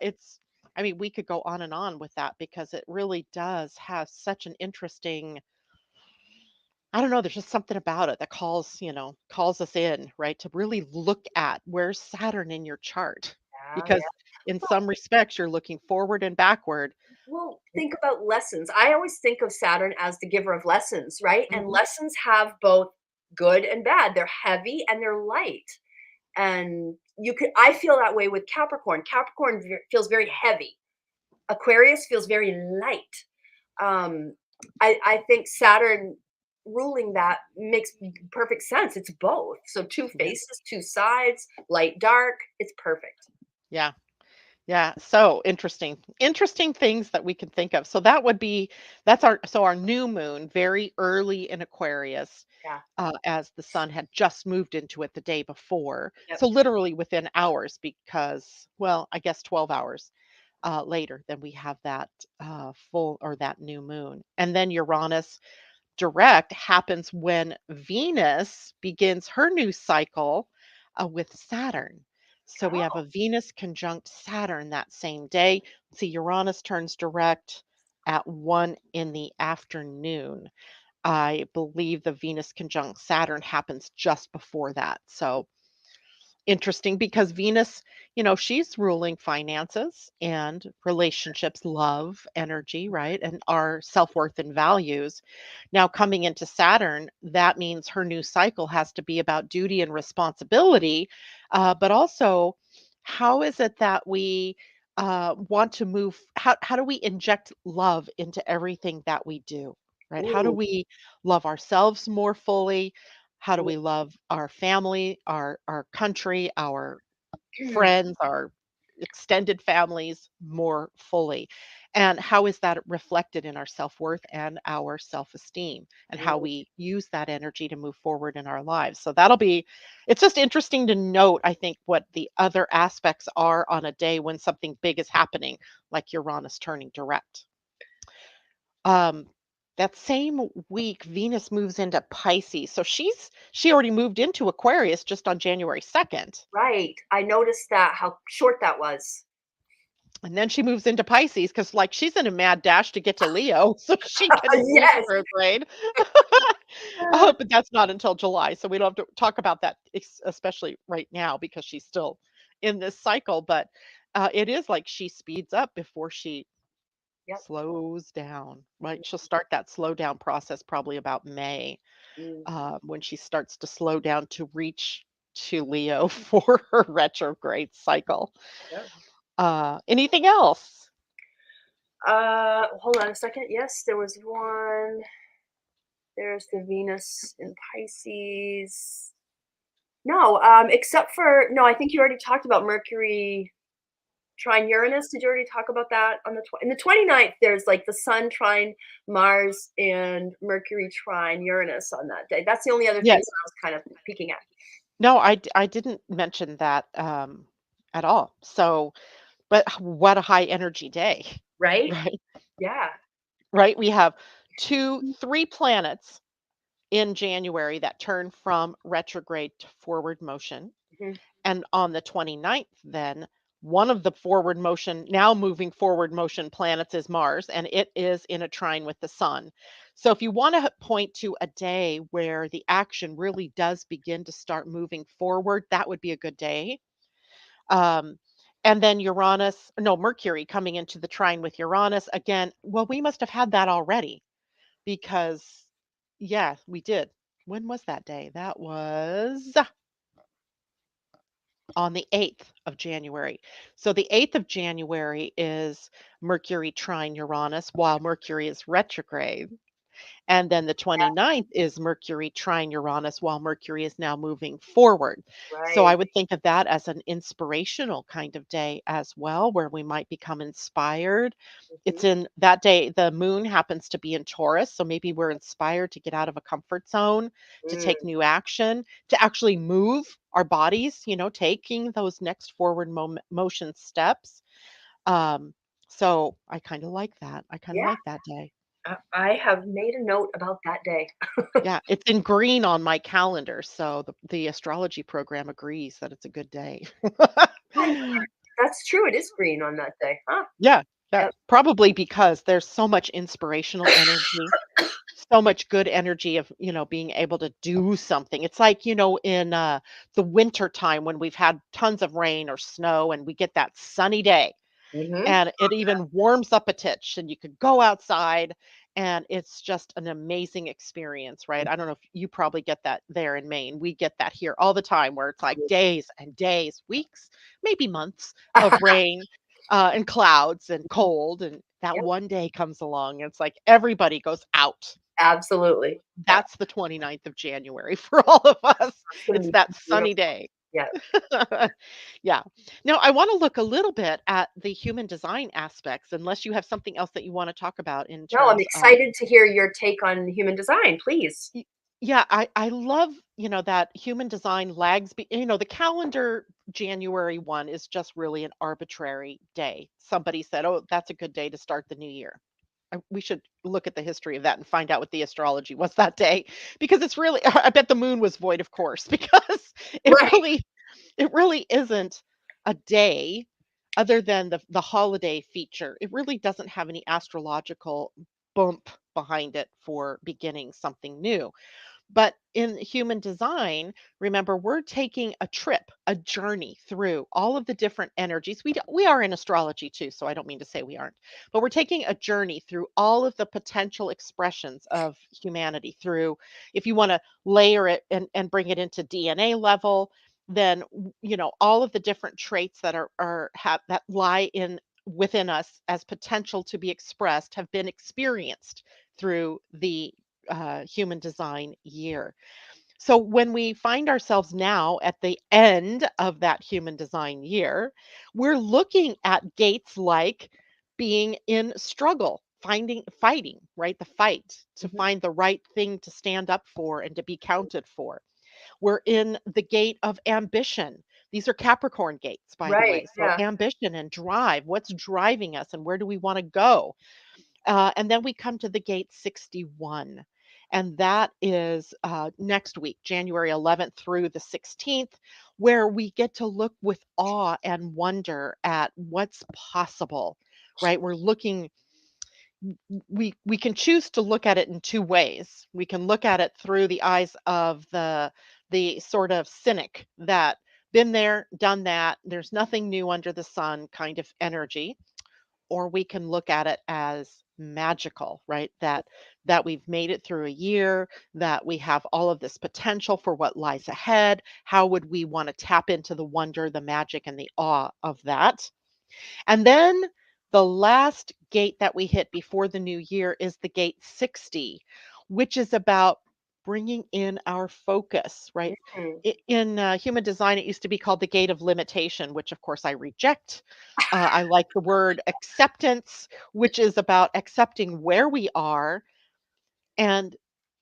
It's, I mean, we could go on and on with that because it really does have such an interesting, I don't know, there's just something about it that calls us in, right? To really look at where's Saturn in your chart. Yeah, Because yeah. in some respects, you're looking forward and backward. Well, think about lessons. I always think of Saturn as the giver of lessons, right? And Mhm. lessons have both good and bad. They're heavy and they're light. And I feel that way with Capricorn. Capricorn feels very heavy. Aquarius feels very light. Um, I think Saturn ruling that makes perfect sense. It's both. So two Yeah. faces, two sides, light, dark. It's perfect. Yeah. Yeah. So interesting. Interesting things that we can think of. So that would be that's our new moon, very early in Aquarius, Yeah. as the sun had just moved into it the day before. Yep. So literally within hours, because, well, I guess 12 hours later, then we have that full or that new moon. And then Uranus direct happens when Venus begins her new cycle with Saturn. So we have Oh, a Venus conjunct Saturn that same day. See, Uranus turns direct at 1 in the afternoon. I believe the Venus conjunct Saturn happens just before that. So interesting because Venus, she's ruling finances and relationships, love, energy, right? And our self worth and values. Now, coming into Saturn, that means her new cycle has to be about duty and responsibility, but also how is it that we want to move? How do we inject love into everything that we do? Right? How do ooh, we love ourselves more fully? How do ooh, we love our family, our country, our friends, our extended families more fully? And how is that reflected in our self-worth and our self-esteem and how ooh. we use that energy to move forward in our lives? So that'll be it's just interesting to note, I think, what the other aspects are on a day when something big is happening, like Uranus turning direct. Um, that same week, Venus moves into Pisces. So she already moved into Aquarius just on January 2nd. Right. I noticed that, how short that was. And then she moves into Pisces because like she's in a mad dash to get to Leo so she can rule Yes. retrograde. But that's not until July. So we don't have to talk about that, especially right now because she's still in this cycle. But it is like she speeds up before she Yep. slows down, right? She'll start that slow down process probably about May, Mm, when she starts to slow down to reach to Leo for her retrograde cycle. yep. Anything else? Hold on a second. Yes, there was one. There's the Venus in Pisces. No, except for no, I think you already talked about Mercury trine Uranus. Did you already talk about that on in the 29th? There's like the Sun trine Mars and Mercury trine Uranus on that day. That's the only other thing Yes. that I was kind of peeking at, No, I didn't mention that at all. So, but what a high energy day, right? right? Yeah. Right? We have 3 planets in January that turn from retrograde to forward motion. Mhm. And on the 29th, then one of the forward motion, now moving forward motion planets is Mars, and it is in a trine with the sun. So if you want to point to a day where the action really does begin to start moving forward, that would be a good day. Um, and then Uranus, no, Mercury coming into the trine with Uranus again. Well, we must have had that already because, yeah, we did. When was that day? That was on the 8th of January. So the 8th of January is Mercury trine Uranus while Mercury is retrograde. And then the 29th is Mercury trine Uranus while Mercury is now moving forward. So I Right. would think of that as an inspirational kind of day as well, where we might become inspired. It's Mhm. in that day, the moon happens to be in Taurus. So maybe we're inspired to get out of a comfort zone, to take Mm. new action, to actually move our bodies, taking those next forward motion steps. Um, so I kind of like that. I kind of Yeah, like that day. I have made a note about that day. Yeah, it's in green on my calendar, so the astrology program agrees that it's a good day. Oh, that's true, it is green on that day. Huh. Yeah, yeah, Yep. probably because there's so much inspirational energy, so much good energy of, being able to do something. It's like, in, the winter time when we've had tons of rain or snow and we get that sunny day. Mhm. And it even warms up a titch, and you could go outside, and it's just an amazing experience, right? I don't know if you probably get that there in Maine. We get that here all the time where it's like days and days, weeks, maybe months of rain, and clouds and cold, and that Yep, one day comes along, and it's like everybody goes out. absolutely. Yeah, That's the 29th of January for all of us. that's gonna It's be that sunny beautiful. day. Yeah. Yeah. Now, I want to look a little bit at the human design aspects, unless you have something else that you want to talk about in No, I'm terms of. excited to hear your take on human design, please. Yeah, I love, that human design lags, the calendar January 1 is just really an arbitrary day. Somebody said, "Oh, that's a good day to start the new year." We should look at the history of that and find out what the astrology was that day because it's really I bet the moon was void of course because it Right. really it really isn't a day other than the holiday feature. It really doesn't have any astrological bump behind it for beginning something new. But in human design, remember, we're taking a trip, a journey through all of the different energies. We are in astrology too, so I don't mean to say we aren't. But we're taking a journey through all of the potential expressions of humanity through, if you want to layer it and bring it into DNA level, then all of the different traits that are have that lie in within us as potential to be expressed have been experienced through the human design year. So when we find ourselves now at the end of that human design year, we're looking at gates like being in struggle, fighting, right? The fight to Mhm. find the right thing to stand up for and to be counted for. We're in the gate of ambition. These are Capricorn gates, by the Right, way. So yeah. ambition and drive, what's driving us and where do we want to go? And then we come to the gate 61. And that is next week, January 11th through the 16th, where we get to look with awe and wonder at what's possible, right? We're looking, we can choose to look at it in two ways. We can look at it through the eyes of the sort of cynic that been there, done that, there's nothing new under the sun kind of energy, or we can look at it as magical, right? That we've made it through a year, that we have all of this potential for what lies ahead. How would we want to tap into the wonder, the magic, and the awe of that? And then the last gate that we hit before the new year is the gate 60, which is about bringing in our focus, right? Mm. In human design, it used to be called the gate of limitation, which of course I reject. I like the word acceptance, which is about accepting where we are and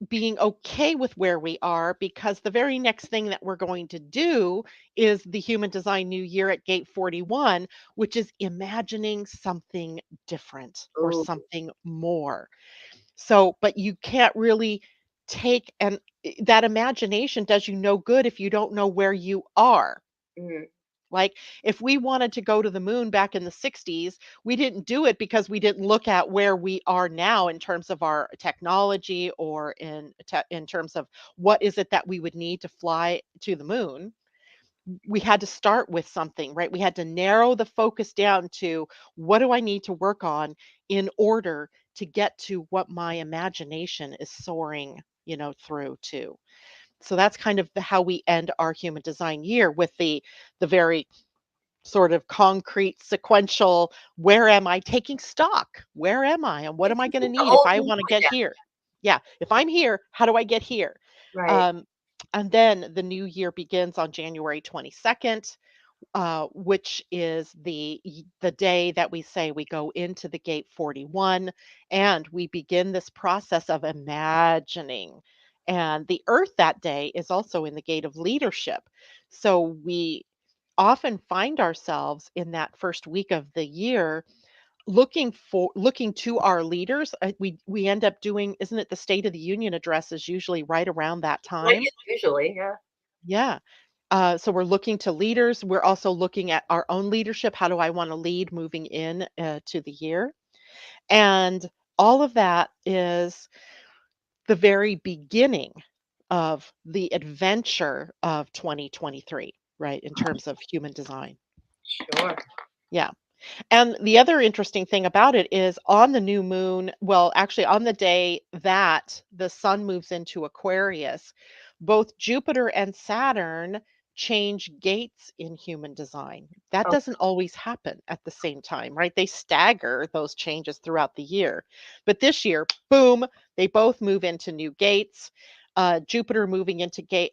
being okay with where we are because the very next thing that we're going to do is the human design new year at gate 41, which is imagining something different or Ooh. something more. So, but you can't really. take and that imagination does you no good if you don't know where you are. Mhm. Like, if we wanted to go to the moon back in the 60s, we didn't do it because we didn't look at where we are now in terms of our technology or in terms of what is it that we would need to fly to the moon. We had to start with something, right? We had to narrow the focus down to what do I need to work on in order to get to what my imagination is soaring, through to. So that's kind of how we end our human design year with the very sort of concrete, sequential, where am I taking stock? Where am I? And what It's am I going to the need if old I new want to get again, here? Yeah, if I'm here, how do I get here? right? Um, and then the new year begins on January 22nd, which is the day that we say we go into the gate 41 and we begin this process of imagining. And the earth that day is also in the gate of leadership. So we often find ourselves in that first week of the year looking to our leaders. We end up doing, isn't it, the State of the Union address is usually right around that Like time. it's usually, yeah. Yeah. So we're looking to leaders. We're also looking at our own leadership. How do I want to lead moving in to the year? And all of that is the very beginning of the adventure of 2023, right? In terms of human design. Sure. Yeah. And the other interesting thing about it is on the new moon, well, actually, on the day that the sun moves into Aquarius, both Jupiter and Saturn change gates in human design. That Oh, doesn't always happen at the same time, right? They stagger those changes throughout the year. But this year, boom, they both move into new gates. Jupiter moving into gate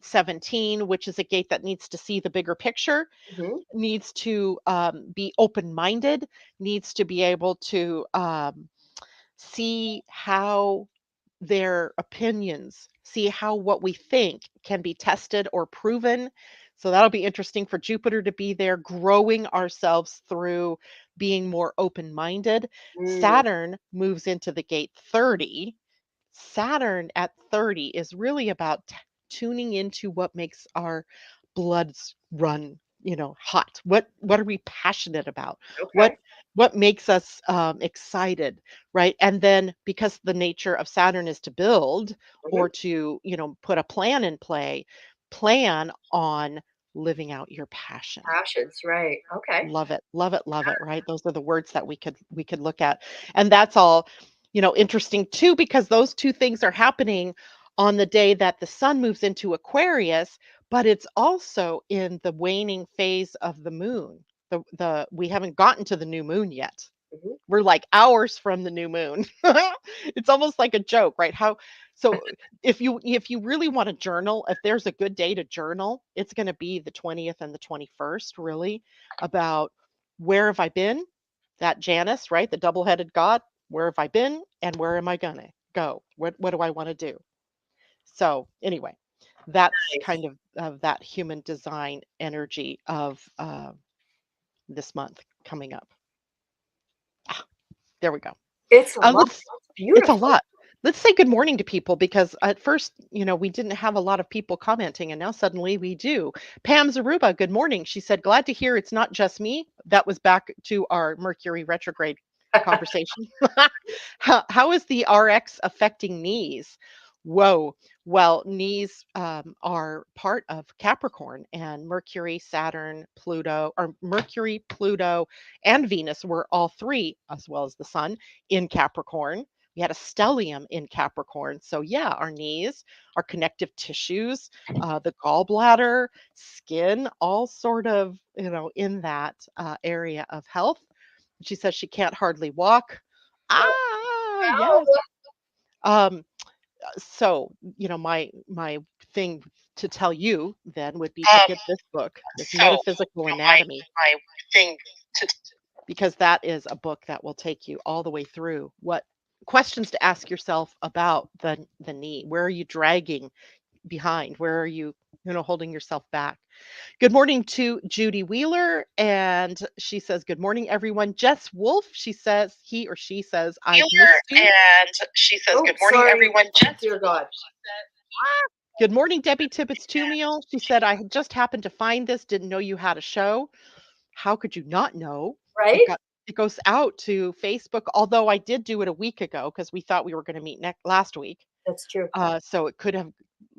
17, which is a gate that needs to see the bigger picture, mhm. needs to be open minded, needs to be able to see how their opinions, see how what we think can be tested or proven. So that'll be interesting for Jupiter to be there, growing ourselves through being more open minded. Mm, Saturn moves into the gate 30. Saturn at 30 is really about tuning into what makes our bloods run, hot. What are we passionate about? What okay. what makes us excited, right? And then because the nature of Saturn is to build or Mhm. to, put a plan in play, plan on living out your passion. Passions, right. Okay. Love it. Love it, love it, right? Those are the words that we could look at. And that's all, interesting too, because those two things are happening on the day that the sun moves into Aquarius, but it's also in the waning phase of the moon. The we haven't gotten to the new moon yet. Mhm. We're like hours from the new moon. It's almost like a joke, right? So if you really want to journal, if there's a good day to journal, it's going to be the 20th and the 21st, really, about where have I been? That Janus, right? The double-headed god. Where have I been and where am I gonna go? What do I want to do? So anyway, that's Nice. kind of that human design energy of this month coming up. Ah, there we go. It's a lot. Let's It's It's a beautiful. lot. Let's say good morning to people because at first, we didn't have a lot of people commenting and now suddenly we do. Pam Zaruba, good morning. She said, glad to hear it's not just me. That was back to our Mercury retrograde conversation. How is the RX affecting knees? Whoa. Well, knees are part of Capricorn, and Mercury, Saturn, Pluto, or Mercury, Pluto, and Venus were all three, as well as the sun, in Capricorn. We had a stellium in Capricorn. So, yeah, our knees, our connective tissues, the gallbladder, skin, all sort of, in that area of health. She says she can't hardly walk. Oh, Ah, wow. yes. Um, so, my thing to tell you then would be to Um, get this book, this so, Metaphysical Anatomy, my thing to because that is a book that will take you all the way through what questions to ask yourself about the knee. Where are you dragging behind? Where are you holding yourself back. Good morning to Judy Wheeler. And she says, good morning, everyone. Jess Wolf, she says, he or she says, I've missed you. And she says, Oh, good morning, sorry. everyone. Jess Dear God. Good morning, Debbie Tibbetts Tumiel. She said, I just happened to find this, didn't know you had a show. How could you not know? Right? It goes out to Facebook, although I did do it a week ago because we thought we were going to meet last week. That's true. So it could have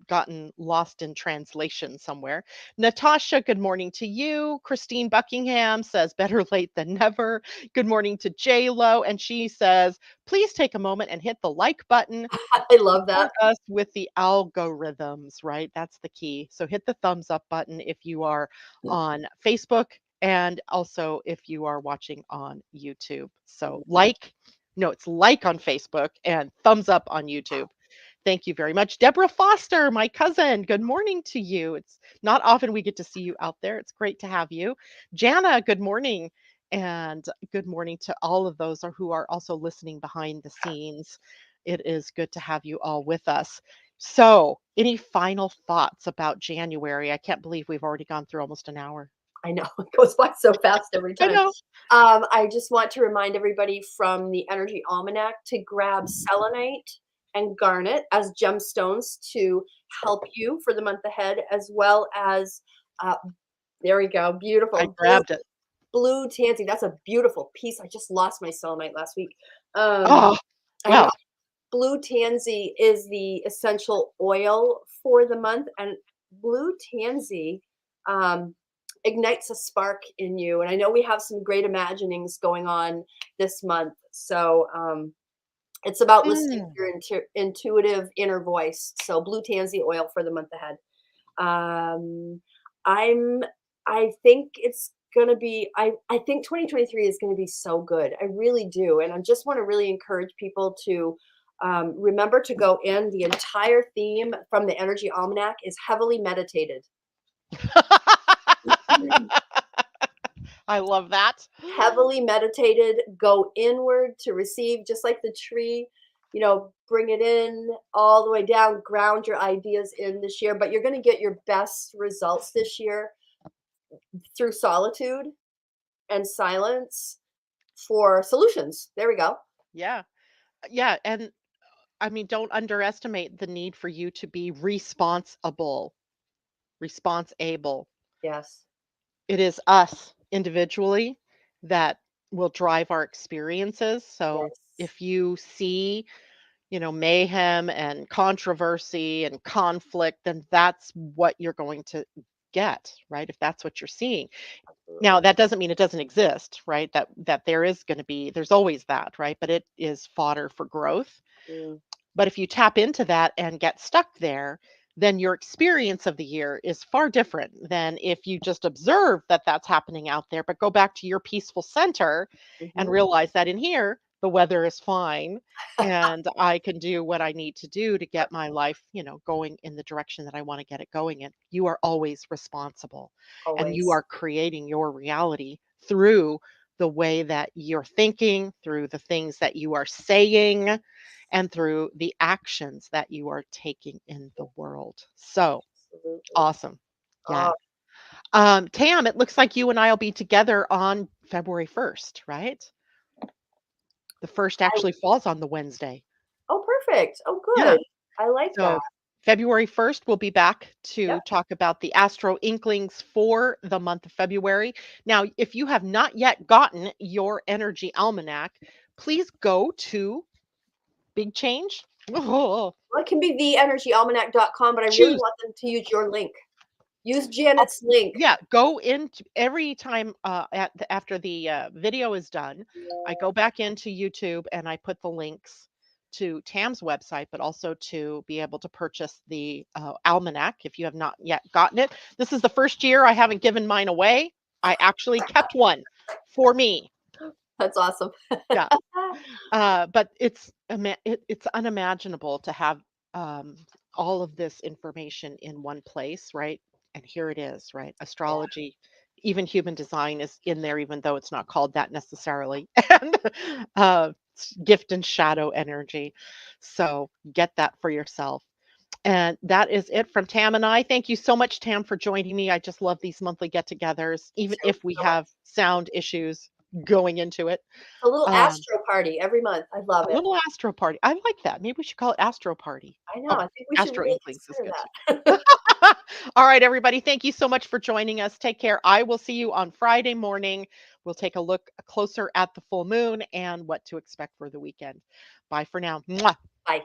gotten lost in translation somewhere. Natasha, good morning to you. Christine Buckingham says, better late than never. Good morning to J Lo. And she says, please take a moment and hit the like button. I love that. Support us with the algorithms, right? That's the key. So hit the thumbs up button if you are on Facebook and also if you are watching on YouTube. So it's like on Facebook and thumbs up on YouTube. Thank you very much. Deborah Foster, my cousin, good morning to you. It's not often we get to see you out there. It's great to have you. Jana, good morning. And good morning to all of those who are also listening behind the scenes. It is good to have you all with us. So, any final thoughts about January? I can't believe we've already gone through almost an hour. I know it goes by so fast every I time. know. I just want to remind everybody from the Energy Almanac to grab selenite and garnet as gemstones to help you for the month ahead, as well as there we go, I beautiful grabbed it. blue tansy. That's a beautiful piece. I just lost my selenite last week. Oh, I know. well, Blue tansy is the essential oil for the month, and blue tansy ignites a spark in you. And I know we have some great imaginings going on this month, so it's about listening to your intuitive inner voice. So blue tansy oil for the month ahead. Um, I think it's gonna be. I think 2023 is going to be so good. I really do, and I just want to really encourage people to remember to go in. The entire theme from the Energy Almanac is heavily meditated. I love that. Heavily meditated, go inward to receive, just like the tree, bring it in all the way down, ground your ideas in this year. But you're going to get your best results this year through solitude and silence for solutions. There we go. Yeah. Yeah. And I mean, don't underestimate the need for you to be responsible. Yes. It is us individually that will drive our experiences. So Yes. if you see, mayhem and controversy and conflict, then that's what you're going to get, right? If that's what you're seeing. Now, that doesn't mean it doesn't exist, right? That there's always that, right? But it is fodder for growth. Mm. But if you tap into that and get stuck there, then your experience of the year is far different than if you just observe that that's happening out there, but go back to your peaceful center and Mhm. realize that in here, the weather is fine and I can do what I need to do to get my life, going in the direction that I want to get it going in. You are always responsible and you Always. are creating your reality through the way that you're thinking, through the things that you are saying, and through the actions that you are taking in the world. So Absolutely. awesome. Yeah. Oh, Tam, it looks like you and I will be together on February 1st, right? The first I, actually falls on the Wednesday. oh, perfect. Oh, Yeah. good. I like that. So February 1st, we'll be back Yep. to talk about the Astro-Inklings for the month of February. Now, if you have not yet gotten your Energy Almanac, please go to Big Change. Oh, Well, it can be theenergyalmanac.com, but I really choose. want them to use your link. Use Janet's link. Yeah, go into every time after the video is done, I go back into YouTube and I put the links to Tam's website, but also to be able to purchase the almanac if you have not yet gotten it. This is the first year I haven't given mine away. I actually kept one for me. That's awesome. Yeah. But it's unimaginable to have all of this information in one place, right? And here it is, right? Yeah. Astrology, even human design is in there, even though it's not called that necessarily. And gift and shadow energy. So get that for yourself. And that is it from Tam and I. Thank you so much, Tam, for joining me. I just love these monthly get togethers, even So if we so much. have sound issues going into it. It's a little Um, astro party every month. I love a it. little Astro party. I like that. Maybe we should call it Astro Party. I know. Okay. I think we should really Astro-Inklings is consider good too. that. All right, everybody. Thank you so much for joining us. Take care. I will see you on Friday morning. We'll take a look closer at the full moon and what to expect for the weekend. Bye for now. Mwah. Bye.